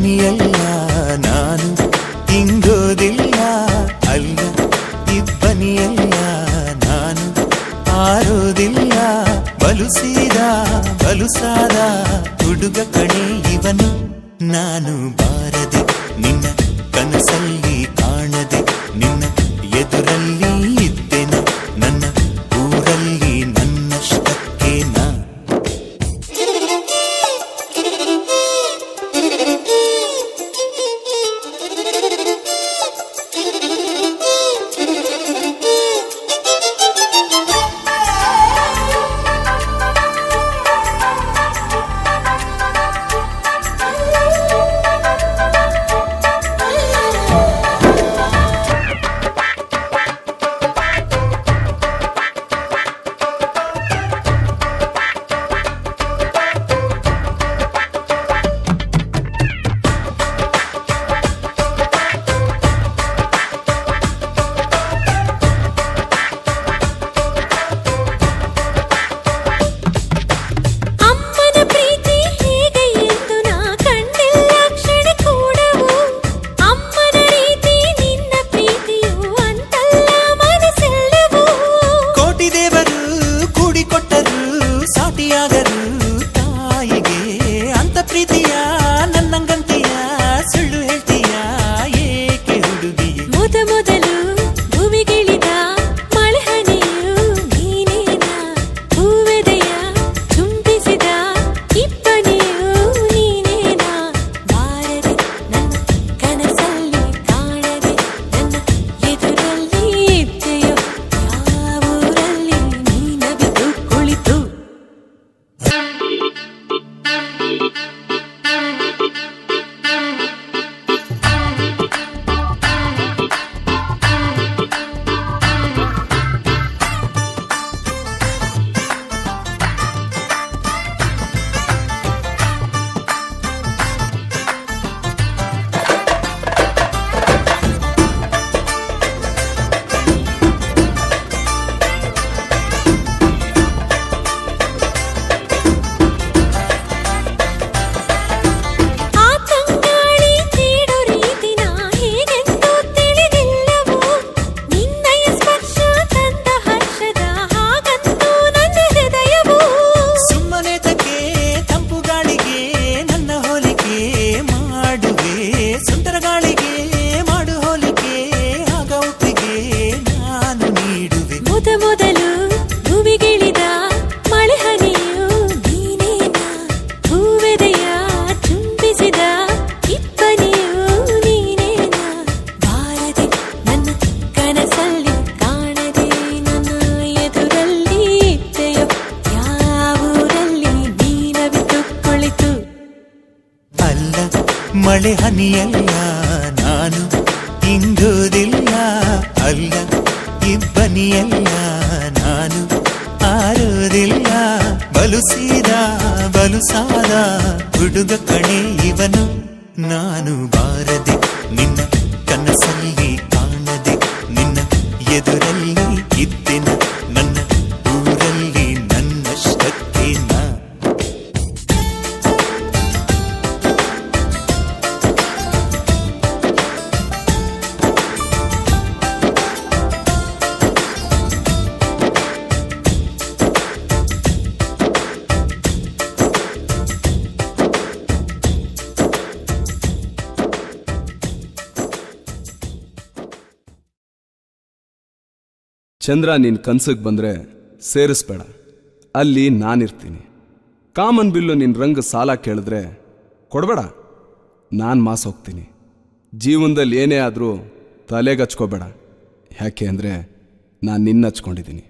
ಹನಿಯಲ್ಲ ನಾನು ಇಂಗೋದಿಲ್ಲ ಅಲ್ಲ ಇಬ್ಬನಿಯಲ್ಲ ನಾನು ಆರೋದಿಲ್ಲ ಬಲುಸಾದ ಹುಡುಗ ಕಣೆ ಇವನು ನಾನು ಬಾರದೆ ನಿನ್ನ ಕನಸಲ್ಲಿ ಕಾಣದೆ ನಿನ್ನ ಎದುರಲ್ಲಿ ಇದ್ದೆನ ನನ್ನ ಊರಲ್ಲಿ ನನ್ನಷ್ಟಕ್ಕೆ ನಾ ಮಳೆ ಹನಿಯಲ್ಲ ನಾನು ಇಂಗೋದಿಲ್ಲ ಅಲ್ಲ ಇಬ್ಬನಿಯಲ್ಲ ನಾನು ಆರೋದಿಲ್ಲ ಬಲುಸಾದ ಹುಡುಗ ಕಣೆ ಇವನು ನಾನು ಬಾರದೆ ನಿನ್ನ ಕನಸಲ್ಲಿ ಕಾಣದೆ ನಿನ್ನ ಎದುರಲ್ಲಿ ಇದ್ದೆನ ನನ್ನ ಊರಲ್ಲಿ ನನ್ನಷ್ಟಕ್ಕೆ ನಾ ಚಂದ್ರ ನೀನು ಕನ್ಸಿಗೆ ಬಂದರೆ ಸೇರಿಸ್ಬೇಡ, ಅಲ್ಲಿ ನಾನಿರ್ತೀನಿ. ಕಾಮನ್ ಬಿಲ್ಲು ನಿನ್ನ ರಂಗ ಸಾಲ ಕೇಳಿದ್ರೆ ಕೊಡಬೇಡ, ನಾನು ಮಾಸ್ ಹೋಗ್ತೀನಿ. ಜೀವನದಲ್ಲಿ ಏನೇ ಆದರೂ ತಲೆಗೆ ಹಚ್ಕೋಬೇಡ, ಯಾಕೆ ಅಂದರೆ ನಾನು ನಿನ್ನ ಹಚ್ಕೊಂಡಿದ್ದೀನಿ.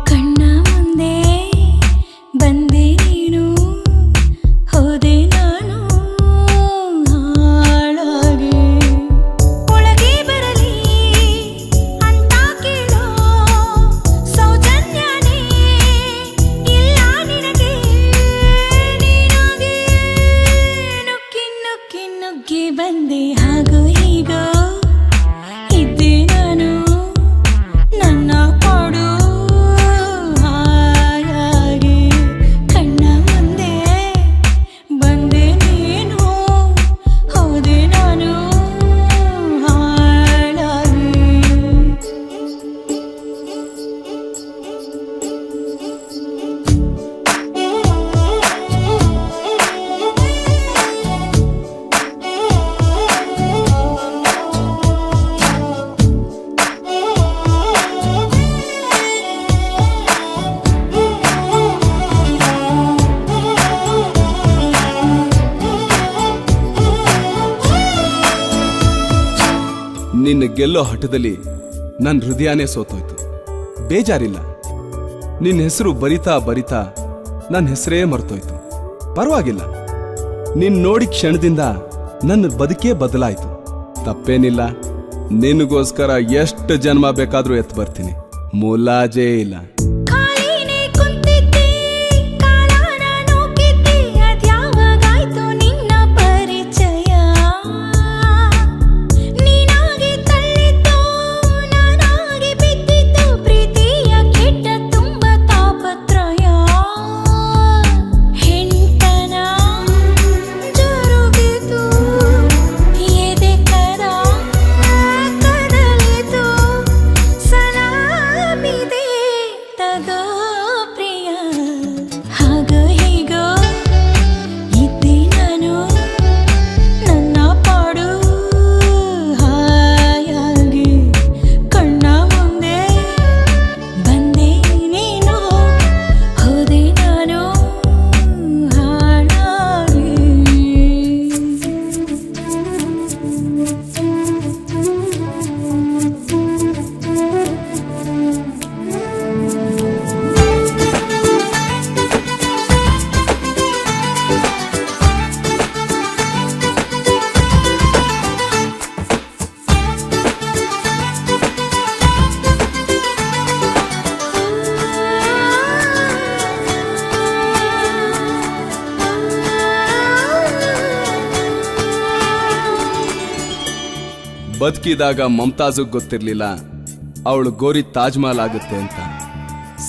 ಕಣ್ಣ ಮುಂದೆ ನಿನ್ನ ಗೆಲ್ಲೋ ಹಠದಲ್ಲಿ ನನ್ನ ಹೃದಯನೇ ಸೋತೋಯ್ತು. ಬೇಜಾರಿಲ್ಲ, ನಿನ್ನ ಹೆಸರು ಬರಿತಾ ಬರಿತಾ ನನ್ನ ಹೆಸರೇ ಮರ್ತೋಯ್ತು. ಪರವಾಗಿಲ್ಲ, ನಿನ್ ನೋಡಿ ಕ್ಷಣದಿಂದ ನನ್ನ ಬದುಕೇ ಬದಲಾಯ್ತು. ತಪ್ಪೇನಿಲ್ಲ, ನಿನಗೋಸ್ಕರ ಎಷ್ಟು ಜನ್ಮ ಬೇಕಾದ್ರೂ ಎತ್ತು ಬರ್ತೀನಿ, ಮುಲಾಜೇ ಇಲ್ಲ. ಬದುಕಿದಾಗ ಮಮತಾಜುಗ್ ಗೊತ್ತಿರ್ಲಿಲ್ಲ ಅವಳು ಗೋರಿ ತಾಜ್ ಮಹಲ್ ಆಗುತ್ತೆ ಅಂತ.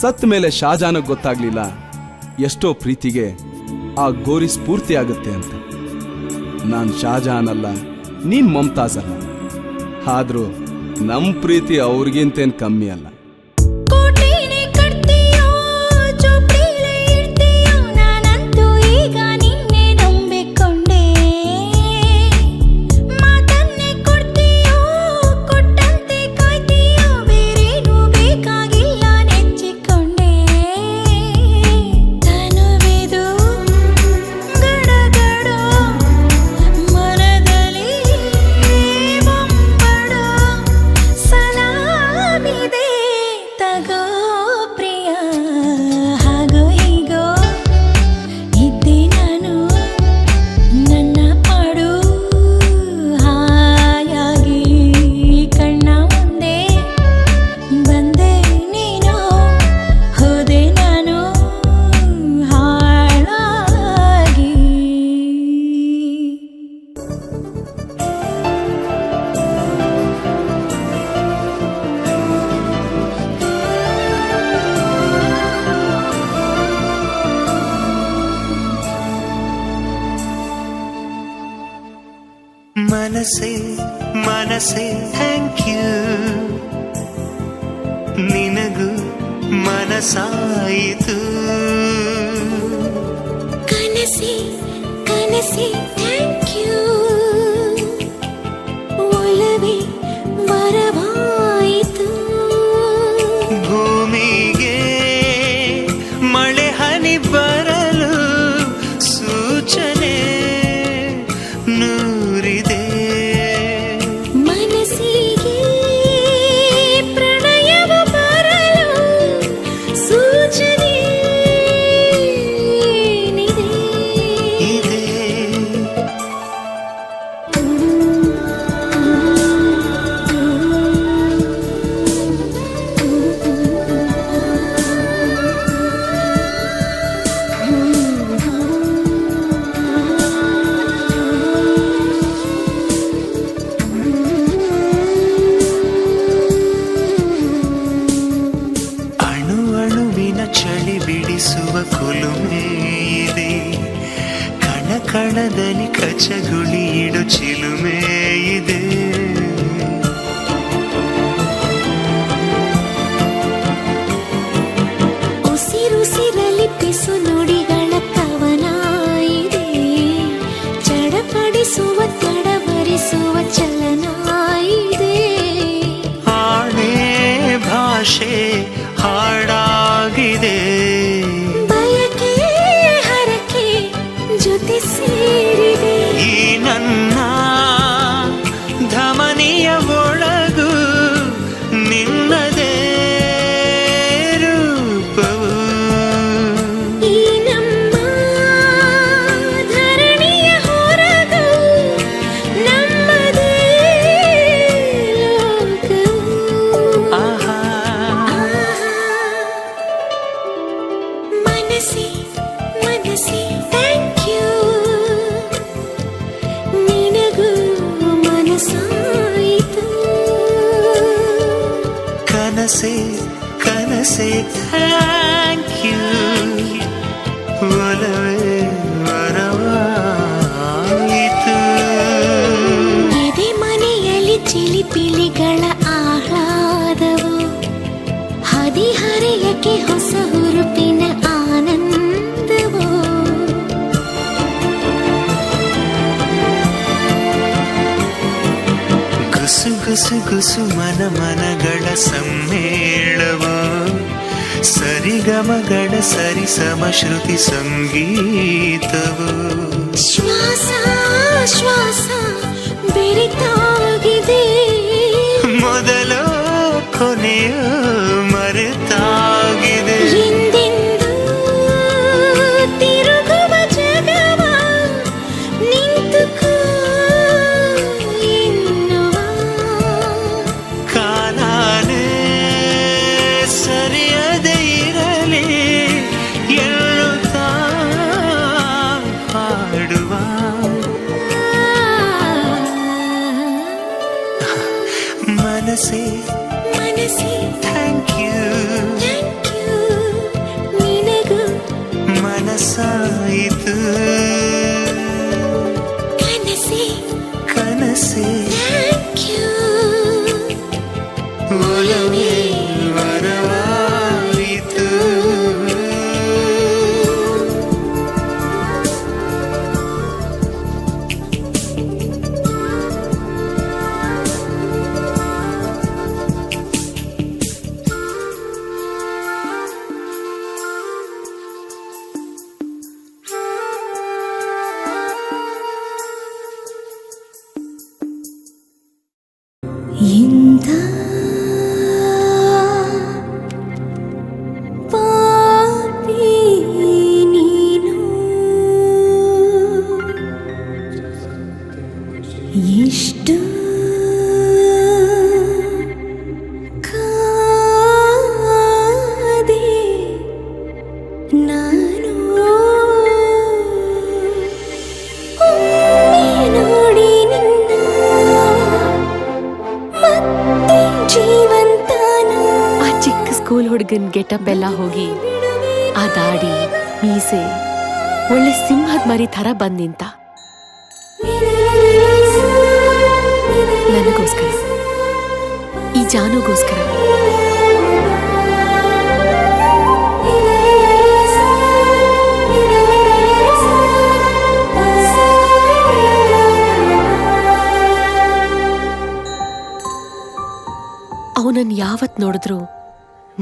ಸತ್ ಮೇಲೆ ಶಾಜಾನಗ್ ಗೊತ್ತಾಗ್ಲಿಲ್ಲ ಎಷ್ಟೋ ಪ್ರೀತಿಗೆ ಆ ಗೋರಿ ಸ್ಫೂರ್ತಿ ಆಗುತ್ತೆ ಅಂತ. ನಾನ್ ಶಾಜಹಾನ್ ಅಲ್ಲ, ನೀನ್ ಮಮತಾಜ್ ಅಲ್ಲ, ಆದ್ರೂ ನಮ್ ಪ್ರೀತಿ ಅವ್ರಿಗಿಂತೇನ್ ಕಮ್ಮಿ ಅಲ್ಲ. ಮನಸೆ ಮನಸೆ ಥ್ಯಾಂಕ್ ಯು, ನಿನಗೂ ಮನಸಾಯಿತು. ಕನಸೆ ಕನಸೆ ಥ್ಯಾಂಕ್ ಯು, ಒಲವೇ ವರವಾಯಿತು. ಭೂಮಿಗೆ ಮಳೆ ಹನಿ ಬರಲು ಸೂಚನೆ ನೂರಿದೆ. ಮನಸ್ಸಿಗೆ ಪ್ರಣಯವ ಬರಲು ಸೂಚನೆ ಇದೆ. ಅಣು ಅಣುವಿನ ಚಳಿ ಬಿಡಿಸುವ ಕುಲುಮೆ ಇದೆ, ಕಣ ಕಣದಲ್ಲಿ ಕಚಗುಳಿ ಇಡು ಚಿಲುಮೆ ಇದೆ. ಉಸಿರುಸಿರಲಿ ಪಿಸು ನುಡಿಗಳ ಕವನ ಇದೆ, ಚಡಪಡಿಸುವ ತಡವರಿಸುವ ಚಲನ ಇದೆ. ಆಣೆ ಭಾಷೆ ಹಾಡಾಗಿದೆ, ಬಯಕೆ ಹರಕೆ ಜೊತೆ ಸೇರಿದೆ. ಈ ನನ್ನ ಧಮನಿಯ ಒಳಗ ಮನಸ್ಸೇ ಮನಸ್ಸೇ ಥ್ಯಾಂಕ್ ಯು ನಿನಗೂ ಮನಸ್ಸಾಯಿತು ಕನಸೆ ಕನಸೆ ಥ್ಯಾಂಕ್ ಯು ಒಲವೇ ವರವಾಯಿತು ಎದೆ ಮನೆಯಲ್ಲಿ ಚಿಲಿಪಿಲಿಗಳ ಆಹ್ಲಾದವು ಹದಿಹರೆಯಕ್ಕೆ ಹೊಸ ಹುರುಪಿನ ಆನಂದವು ಗುಸು ಗುಸು ಗುಸು ಮನ ಮನಗಳ ಸಮ್ಮೇಳವು ಸರಿಗಮಗಳ ಸರಿಸಮ ಶ್ರುತಿ ಸಂಗೀತವು ಶ್ವಾಸ ಶ್ವಾಸ ಬೆರೆತಾಗಿದೆ ಮೊದಲು ಕೊನೆಯು ಮರೆತಾಗಿದೆ ಹಿಂದೆಂದೂ ತಿರುಗುವ ಜಗವ ನಿಂತುಕೋ ಎನ್ನುವ ಕಾಲಾನೇ ಸರಿಯದೇ ಇರಲಿ ಎನ್ನುತ್ತಾ ಹಾಡುವ ಮನಸ್ಸೇ ಮನಸ್ಸೇ ಥ್ಯಾಂಕ್ ಯು ನಿನಗೂ ಮನಸ್ಸಾಯಿತು ಕನಸೇ ಕನಸೇ ಥ್ಯಾಂಕ್ ಯು ಒಲವೇ ವರವಾಯಿತು ಇಂದ ಪಾಪಿ ನೀನು ಎಷ್ಟು ಕಾದೆ ನಾನು ಒಮ್ಮೆ ನೋಡಿ ನಿನ್ನ ಮತ್ತೆ ಜೀವಂತನ ಆ ಚಿಕ್ಕ ಸ್ಕೂಲ್ ಹುಡುಗನ್ ಗೆಟಪ್ ಎಲ್ಲ ಹೋಗಿ ಆ ದಾಡಿ ಮೀಸೆ ಒಳ್ಳೆ ಸಿಂಹದ ಮರಿ ಥರ ಬಂದ್ ನಿಂತ ನನಗೋಸ್ಕರ ಈ ಜಾನುಗೋಸ್ಕರ ಅವನನ್ನು ಯಾವತ್ ನೋಡಿದ್ರು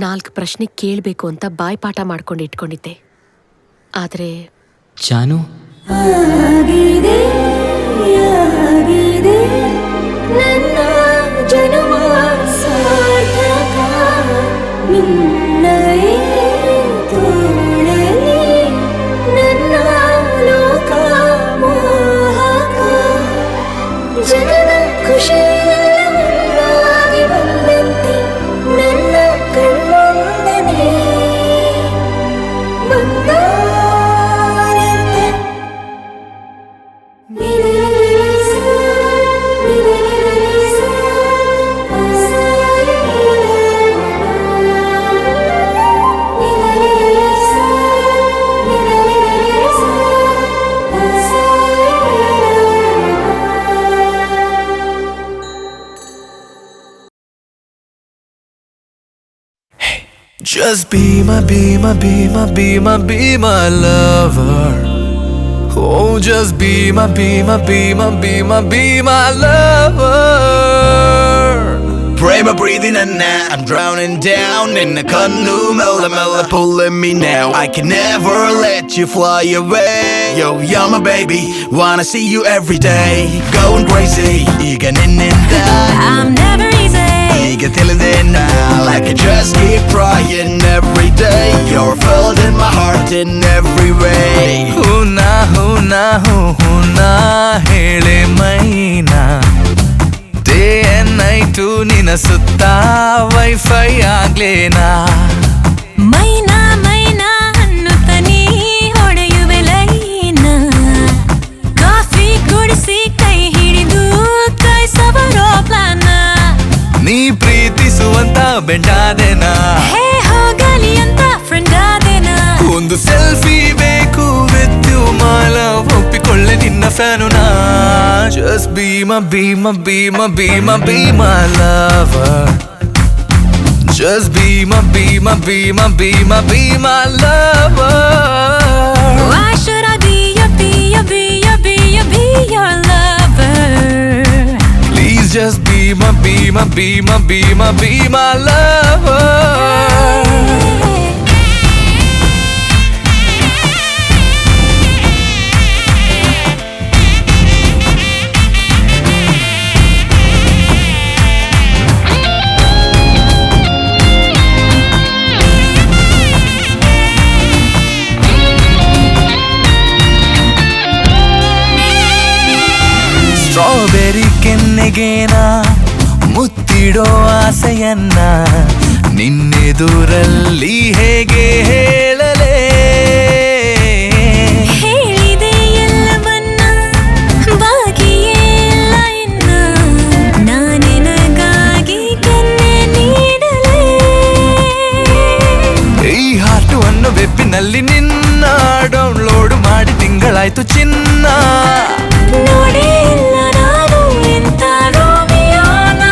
4 ಪ್ರಶ್ನೆ ಕೇಳಬೇಕು ಅಂತ ಬಾಯ್ಪಾಠ ಮಾಡ್ಕೊಂಡು ಇಟ್ಕೊಂಡಿದ್ದೆ. ಆದ್ರೆ ಜಾನು ಆಗಿದೆ ಆಗಿದೆ ನನ್ನ ಜನ್ಮ ಸಾರ್ಥಕ ನಿನ್ನಯೇ ತೋಳಲಿ ನನ್ನ ಲೋಕ ಮೋಹಕ ಜನದ ಖುಷಿಯೆಲ್ಲವನ್ನಾಗಿ ಬಂದಂತೆ ನನ್ನ ಕಣ್ಣೊಂದನೆ ಬಂದಾರಂತೆ Just be my, be my, be my, be my, be my lover. Oh, just be my, be my, be my, be my, be my lover. Prema breathing and now I'm drowning down in the canoe. Mella mella pulling me now. I can never let you fly away. Yo, you're my baby, wanna see you every day. Going crazy, eager in that. I'm never easy. Eager till the end now, like I just keep crying every day. You're filled in my heart in every way. Huna, huna, huna, hele maina. Day and night nina sutta Wi-Fi ಆಗ್ಲೇನಾ ಮೈನಾ ಮೈನಾ ಅನ್ನುತ್ತ ನೀ ಬೆಂಡಾದೆನಾ ಹೇ ಹೋಗಲಿ ಅಂತ friend ಆದೇನಾ ಒಂದು selfie ಬೇಕು with you my love ಒಪ್ಪಿಕೊಳ್ಳೆ ನಿನ್ನ fan ನಾ just be my be my be my be my be my lover just be my be my be my be my be my lover Why should I be your be your be your be your be your lover please just be my be my be my be my be my lover strawberry ಕೆನ್ನೆಗೇನ ಮುತ್ತಿಡೋ ಆಸೆಯನ್ನ ನಿನ್ನೆದುರಲ್ಲಿ ಹೇಗೆ ಹೇಳಲೇ ಹೇಳಿದೆ ಎಲ್ಲವನ್ನ ಬಾಕಿಯೇ ಇಲ್ಲ ಇನ್ನು ನಾನಿನಗಾಗಿ ಕೆನ್ನೆ ನೀಡಲೇ ಈ ಹಾಟು ಅನ್ನೋ ವೆಬ್ಬಿನಲ್ಲಿ ನಿನ್ನ ಡೌನ್ಲೋಡ್ ಮಾಡಿ ತಿಂಗಳಾಯ್ತು ಚಿನ್ನ ನೋಡೇ ಇಲ್ಲ ನಾನು ಇಂಥ ರೋಮಿಯೋನ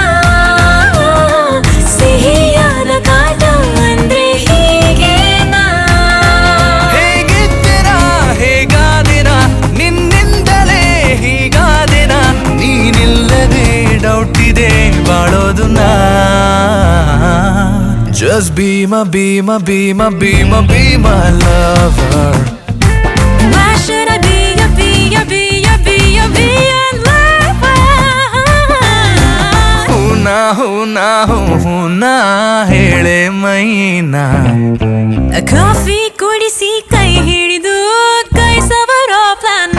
ಸಿಹಿಯಾದ ಕಾಟ ಅಂದ್ರೆ ಹೀಗೇನಾ ಹೇಗಿದ್ದೀರಾ ಹೇಗಾದಿನ ನಿನ್ನಿಂದಲೇ ಹೀಗಾದಿನ ನೀನಿಲ್ಲದೆ ಡೌಟ್ ಇದೆ ಬಾಳೋದು ನಾ just be my be my be my be my be my lover Why should I be your be your be your be your be your lover ಹೂನಾ ಹೇಳೆ ಮೈನಾ ಕಾಫಿ ಕುಡಿಸಿ ಕೈ ಹಿಡಿದು ಕೈ ಸವರೋ plan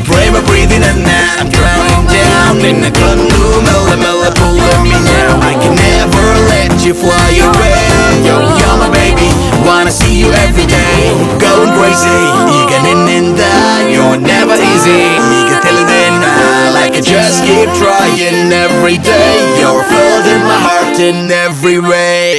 Prema breathing and now I'm drowning down in the canoe mella mella pulling me now I can never let you fly away Yo you're my baby wanna see you every day going crazy ಈಗ ನಿನ್ನಿಂದ you're never easy ಈಗ ತಿಳಿದೆ ನಾ like I just keep trying every day you're filled in my heart in every way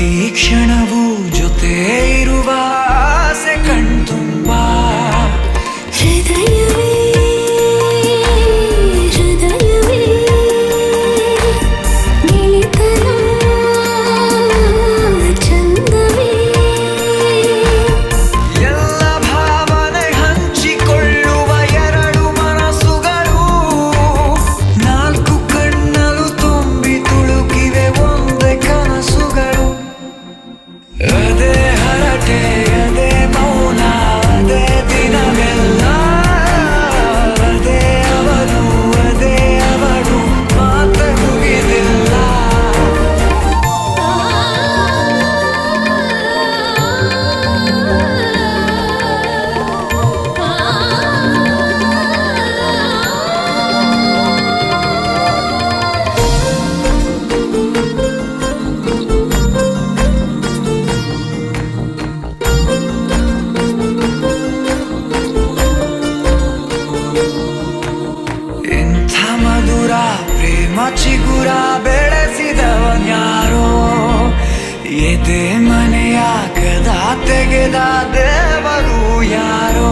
ಪ್ರತಿ ಕ್ಷಣವೂ ಜೊತೆ ಇರುವ ಆಸೆ ಕಣ್ತುಂಬ ಹೃದಯವೇ ಹೃದಯವೇ ಗೆಳೆತನ ಚಂದವೇ ಎಲ್ಲ ಭಾವನೆ ಹಂಚಿಕೊಳ್ಳುವ ಎರಡು ಮನಸ್ಸುಗಳು ನಾಲ್ಕು ಕಣ್ಣಲು ತುಂಬಿ ತುಳುಕಿವೆ ಒಂದೇ ಕನಸುಗಳು ಅದೇ ಹರಟೆ ಅದೇ ಮೌನ ಅದೇ ದಿನವೆಲ್ಲ ಅದೇ ಅವನು ಅದೇ ಅವಳು ಮಾತೆ ಮುಗಿದಿಲ್ಲ ಇಂಥ ಮಧುರ ಪ್ರೇಮ ಚಿಗುರ ಬೆಳೆಸಿದವನ್ಯಾರೋ ಎದೆ ಮನೆಯ ಕದ ತೆಗೆದ ದೇವರು ಯಾರೋ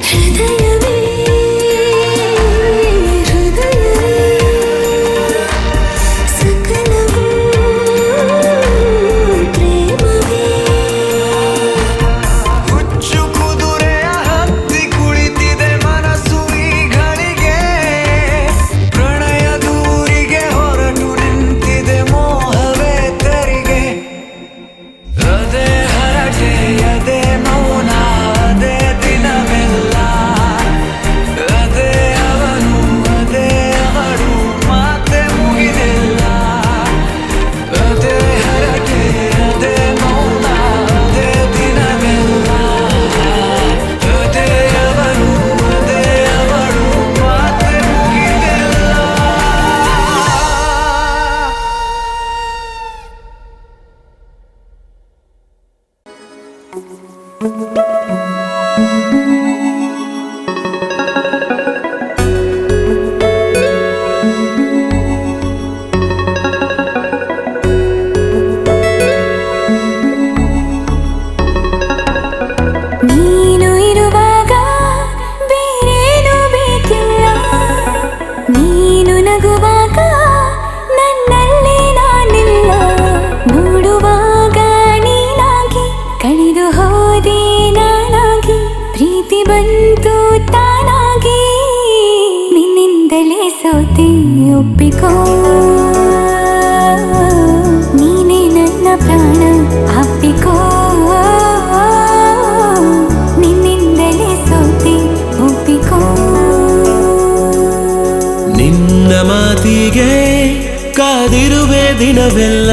ಹೃದಯವೇ ಹೃದಯವೇ ಸಕಲವೂ ಪ್ರೇಮವೇ ಹುಚ್ಚು ಕುದುರೆಯ ಹತ್ತಿ ಕುಳಿತಿದೆ ಮನಸ್ಸು ಈ ಗಳಿಗೆ ಪ್ರಣಯ ದೂರಿಗೆ ಹೊರಟು ನಿಂತಿದೆ ಮೋಹವೇ ತೆರಿಗೆ ಅದೇ ಹರಟೆ ಅದೇ ಮೌನ ಅದೇ ದಿನವೆಲ್ಲ ಅದೇ ಅವನು ಅದೇ ಅವಳು ಮಾತೆ ಮುಗಿದಿಲ್ಲ ಅದೇ ಹರಟೆ ಅದೇ ಮೌನ ಅದೇ ದಿನವೆಲ್ಲ ಅದೇ ಅವನು ಅದೇ ಅವಳು ಮಾತೆ ಮುಗಿದಿಲ್ಲ ನೀನು ಇರುವಾಗ ಬೇರೇನು ಬೇಕಿಲ್ಲ ನೀನು ನಗುವಾಗ ನನ್ನಲ್ಲಿ ನಾನಿಲ್ಲ ಮೂಡುವಾಗ ನೀನಾಗಿ ಕಳೆದು ಹೋದೆ ನಾನಾಗಿ ಪ್ರೀತಿ ಬಂತು ತಾನಾಗಿ ನಿನ್ನಿಂದಲೇ ಸೋತೆ ಒಪ್ಪಿಕೋ ನೀನೇ ನನ್ನ ಪ್ರಾಣ ಅಪ್ಪಿಕೋ ನಿನ್ನಿಂದಲೇ ಸೋತೆ ಒಪ್ಪಿಕೋ ನಿನ್ನ ಮಾತಿಗೆ ಕಾದಿರುವೆ ದಿನವೆಲ್ಲ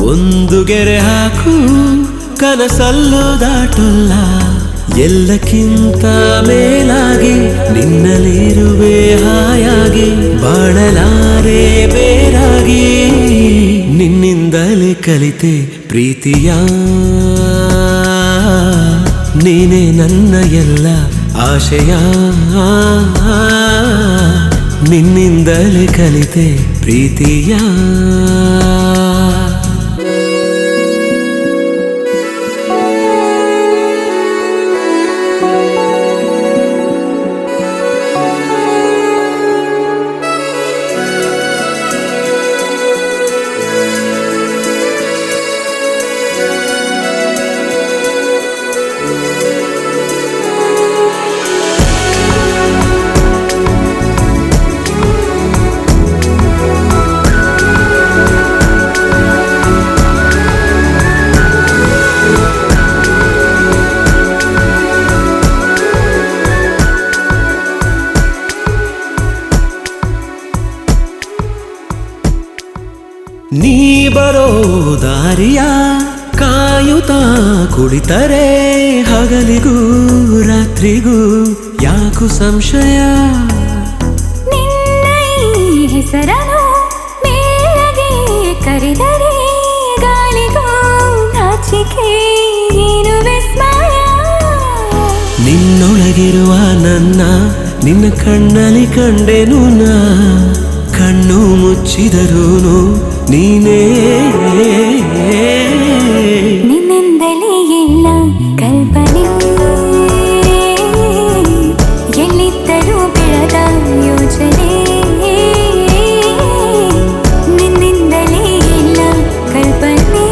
ಒಂದು ಗೆರೆ ಹಾಕು ಕನಸಲ್ಲೂ ದಾಟಲ್ಲ ಎಲ್ಲಕ್ಕಿಂತ ಮೇಲಾಗಿ ನಿನ್ನಲ್ಲಿರುವೆ ಹಾಯಾಗಿ ಬಾಳಲಾರೆ ಬೇರಾಗಿ ನಿನ್ನಿಂದಲೇ ಕಲಿತೆ ಪ್ರೀತಿಯ ನೀನೇ ನನ್ನ ಎಲ್ಲ ಆಶಯ ನಿನ್ನಿಂದಲೇ ಕಲಿತೆ ಪ್ರೀತಿಯ ನೀ ಬರೋ ದಾರಿಯ ಕಾಯುತ್ತಾ ಕುಳಿತರೆ ಹಗಲಿಗೂ ರಾತ್ರಿಗೂ ಯಾಕು ಸಂಶಯ ನಿನ್ನ ಈ ಹೆಸರನು ಮೇಲಗೆ ಕರೆದರೆ ಗಾಳಿಗೂ ನಾಚಿಕೆ ಏನು ವಿಸ್ಮಯ ನಿನ್ನೊಳಗಿರುವ ನನ್ನ ನಿನ್ನ ಕಣ್ಣಲ್ಲಿ ಕಂಡೆನು ನಾ ಕಣ್ಣು ಮುಚ್ಚಿದರೂನು ನೀನೇ ನಿನ್ನಿಂದಲೇ ಎಲ್ಲ ಕಲ್ಪನೆ ಎಲ್ಲಿದ್ದರೂ ಬಿಡದ ಯೋಚನೆ ನಿನ್ನಿಂದಲೇ ಎಲ್ಲ ಕಲ್ಪನೆ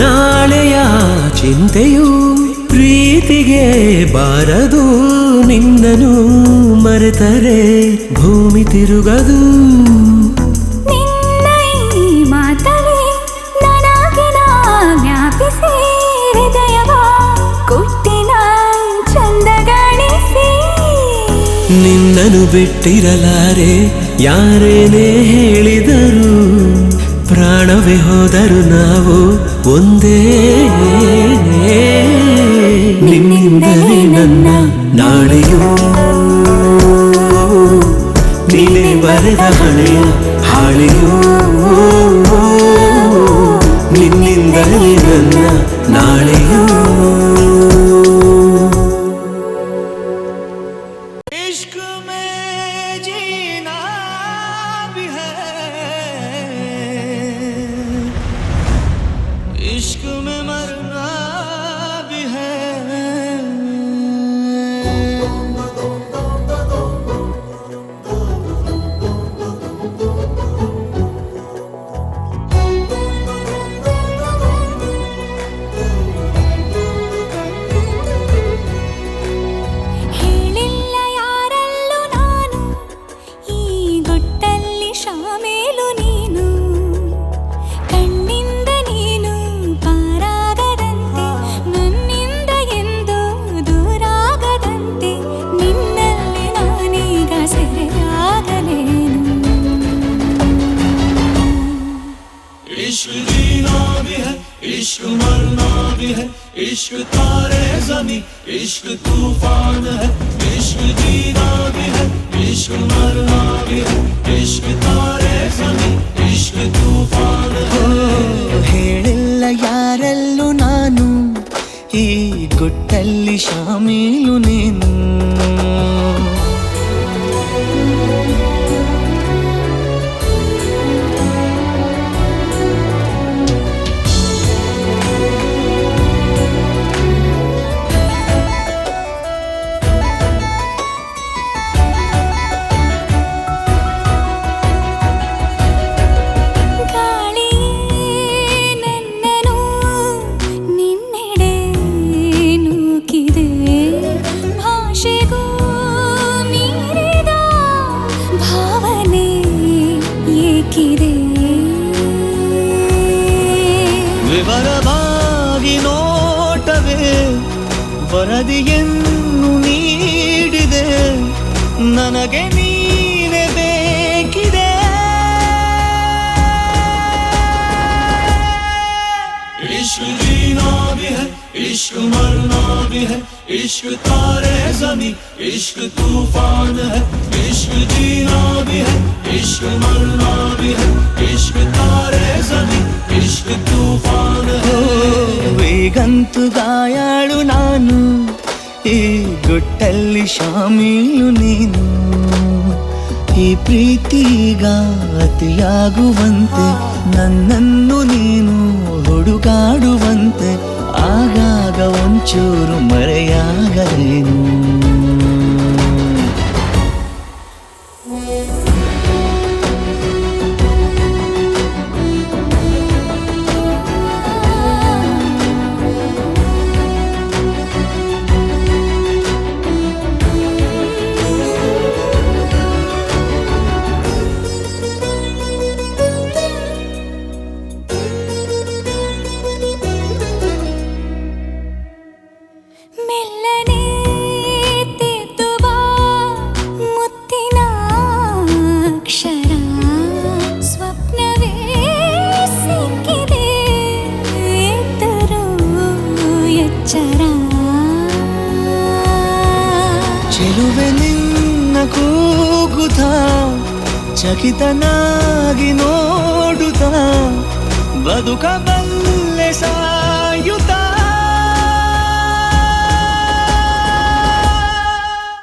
ನಾಳೆಯ ಚಿಂತೆಯು ಪ್ರೀತಿಗೆ ಬಾರದು ನಿನ್ನನು ಮರೆತರೆ ಭೂಮಿ ತಿರುಗದು ನಿನ್ನ ಈ ಮಾತವೇ ನನಗಿನ ಜ್ಞಾಪಿಸಿ ಹೃದಯವ ಕುಟ್ಟಿನ ಚಂದಗಾಣಿಸಿ ನಿನ್ನನು ಬಿಟ್ಟಿರಲಾರೆ ಯಾರೇನೇ ಹೇಳಿದರು ಪ್ರಾಣವೇ ಹೋದರು ನಾವು ಒಂದೇ ನಿನ್ನಿಂದಲೇ ನನ್ನ ನಾಳೆಯೂ ನೀನೇ ಬರೆದ ಹಳೆಯ ಹಾಳೆಯೂ ನಿನ್ನಿಂದಲೇ ನನ್ನ ನಾಳೆಯೂ इश्क में जीना भी है इश्क में मरना भी है ಹೇಳಿಲ್ಲ ಯಾರಲ್ಲೂ ನಾನು ಈ ಗುಟ್ಟಲ್ಲಿ ಶಾಮೇಲು ನೀನು ಕಣ್ಣಿಂದ ನೀನು ಪಾರಾಗದಂತೆ ನನ್ನಿಂದ ಎಂದು ದೂರಾಗದಂತೆ ನಿನ್ನಲ್ಲಿ ನಾನೀಗ ಸೆರೆಯಾಗಲೇನು इश्क जीना भी है इश्क मरना भी है इश्क तारे ज़मीं इश्क तूफान है इश्क जीना भी है इश्क मरना भी है इश्क तारे ज़मीं इश्क तूफान है ಹೇಳಿಲ್ಲ ಯಾರಲ್ಲೂ ನಾನು ಈ ಗುಟ್ಟಲ್ಲಿ ಶಾಮೀಲು ನೀನು ಗಾಳಿಯೇ ನನ್ನನು ನಿನ್ನೆಡೆ ನೂಕಿದೆ ಭಾಷೆಗೂ ಮೀರಿದ ಭಾವನೆ ಏಕಿದೆ ವಿವರವಾಗಿ ನೋಟವೇ ವರದಿಯನ್ನು ನೀಡಿದೆ ನನಗೆ ನೀನೆ ಬೇಕಿದೆ इश्क जीना भी है इश्क मरना भी है इश्क तारे ज़मीं इश्क तूफान है इश्क जीना भी है इश्क मरना भी है इश्क तारे ज़मीं इश्क तूफान है ವೇಗಂತು ಗಾಯಾಳು ನಾನು ಈ ಗುಟ್ಟಲ್ಲಿ ಶಾಮೀಲು ನೀನು ಈ ಪ್ರೀತಿಗ ಅತಿಯಾಗುವಂತೆ ನನ್ನನ್ನು ನೀನು ಹುಡುಗಾಡುವಂತೆ ಆಗಾಗ ಒಂಚೂರು ಮರೆಯಾಗಲೇನು ಚಕಿತನಾಗಿ ನೋಡುತ್ತಾ ಬದುಕ